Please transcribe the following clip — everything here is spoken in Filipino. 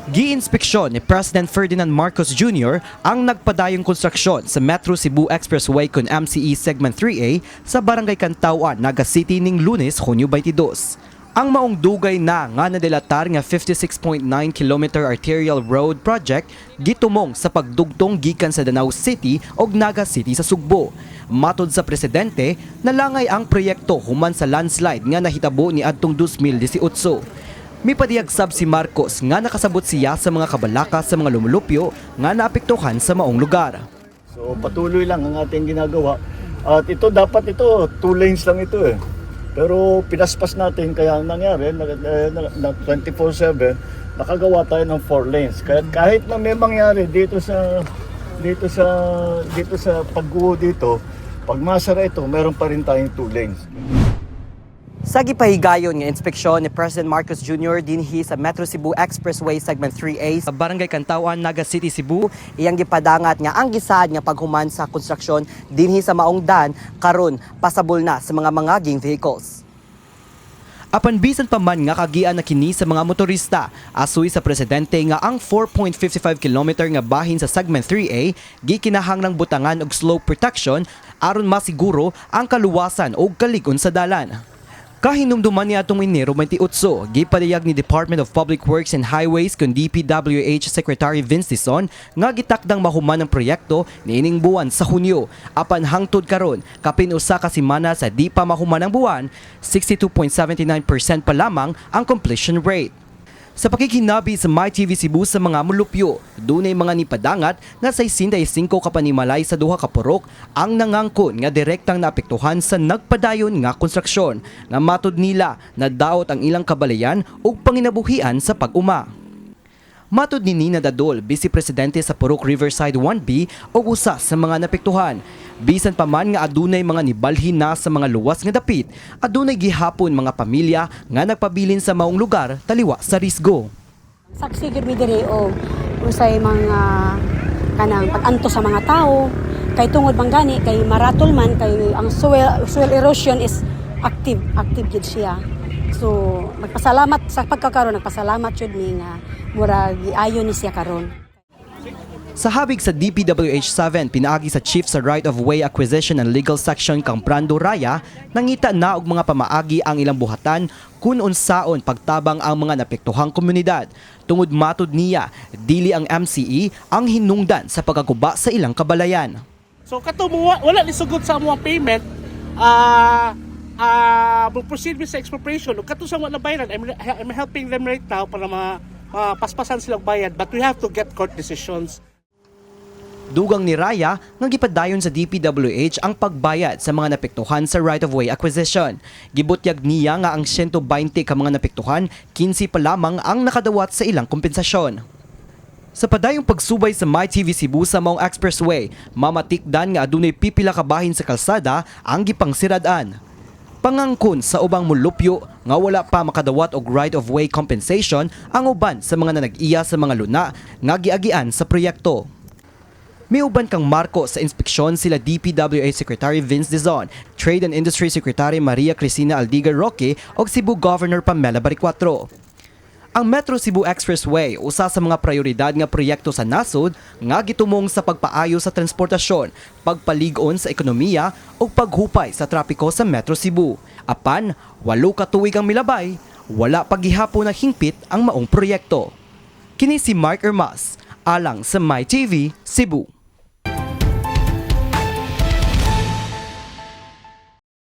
Gi-inspeksyon ni President Ferdinand Marcos Jr. ang nagpadayong konstruksyon sa Metro Cebu Expressway con MCE Segment 3A sa Barangay Cantawan, Naga City ning Lunes, Hunyo 22. Ang maong dugay na nga nadelatar nga 56.9 km arterial road project gitumong sa pagdugtong gikan sa Danao City ug Naga City sa Sugbo. Matod sa presidente, nalangay ang proyekto human sa landslide nga nahitabo ni adtong 2018. Mipadiyag sab si Marcos nga nakasabot siya sa mga kabalaka sa mga lumulupyo nga naapektuhan sa maong lugar. So patuloy lang ang ating ginagawa at ito dapat 2 lanes lang ito eh. Pero pinaspas natin kaya ang nangyari na 24/7 nakagawa tayo ng 4 lanes. Kaya kahit na may mangyari dito sa pagguho dito, pag masara ito, meron pa rin tayong 2 lanes. Sa gipahigayon nga inspeksyon ni President Marcos Jr. dinhi sa Metro Cebu Expressway Segment 3A sa Barangay Cantawan, Naga City, Cebu, iyang gipadangat nga ang gisad nga paghuman sa konstruksyon dinhi sa maong dan karon pasabol na sa mga mangaging vehicles. Apan bisan pa man nga kagian na kini sa mga motorista, asuy sa presidente nga ang 4.55 km nga bahin sa Segment 3A gikinahanglang butangan og slope protection aron masiguro ang kaluwasan o kalig-on sa dalan. Kahinumduman niya atong Enero 28, gipadayag ni Department of Public Works and Highways kun DPWH Secretary Vince Dizon nga gitakdang mahuman ang proyekto niining buwan sa Hunyo. Apan hangtod karon, kapin usa ka semana sa di pa mahuman ang buwan, 62.79% pa lamang ang completion rate. Sa pakikinabi sa MyTV Cebu sa mga mulupyo, dunay mga nipadangat nga 65 kapanimalay sa duha ka purok ang nangangkon nga direktang naapektuhan sa nagpadayon nga konstruksyon nga matud nila na daot ang ilang kabalayan ug panginabuhian sa pag-uma. Matud ni Nina Dadol, Vice Presidente sa Purok Riverside 1B o usa sa mga napektuhan. Bisan pa man nga adunay mga nibalhin na sa mga luwas nga dapit, adunay gihapon mga pamilya nga nagpabilin sa maong lugar taliwa sa risgo. Saksi gyud mi diri og usay mga kanang pag-anto sa mga tao kay tungod man gani kay maratol man kay ang soil erosion is active gyud siya. So magpasalamat sa pagkakaroon, nagpasalamat jud mi nga murag giayon ni siya karon. Sa habig sa DPWH 7, pinaagi sa Chief sa Right of Way Acquisition and Legal Section kang Brando Raya, nangita na og mga pamaagi ang ilang buhatan kung unsaon pagtabang ang mga napektuhang komunidad. Tungod matud niya, dili ang MCE ang hinungdan sa pagkaguba sa ilang kabalayan. So kato mo wala ni sugod sa among payment, proceed with sa expropriation. Ug kato sa wala bayaran, I'm helping them right now para paspasan silang bayad, but we have to get court decisions. Dugang ni Raya nga gipadayon sa DPWH ang pagbayad sa mga napektuhan sa right-of-way acquisition. Gibutyag niya nga ang 120 ka mga napektuhan, 15 pa lamang ang nakadawat sa ilang kompensasyon. Sa padayong pagsubay sa MyTV Cebu sa maong expressway, mamatikdan nga adunay pipila ka bahin sa kalsada ang gipangsiradan. Pangangkon sa ubang mulupyo nga wala pa makadawat og right-of-way compensation ang uban sa mga nanag-iya sa mga luna nga giagian sa proyekto. Miuban kang marko sa inspeksyon sila DPWH Secretary Vince Dizon, Trade and Industry Secretary Maria Cristina Aldiga Roque ug Cebu Governor Pamela Baricuatro. Ang Metro Cebu Expressway usa sa mga prioridad nga proyekto sa nasod nga gitumong sa pagpaayo sa transportasyon, pagpalig-on sa ekonomiya ug paghupay sa trapiko sa Metro Cebu. Apan 8 ka tuig ang milabay, wala pa gihapon na hingpit ang maong proyekto. Kini si Mark Ermas, alang sa MyTV Cebu.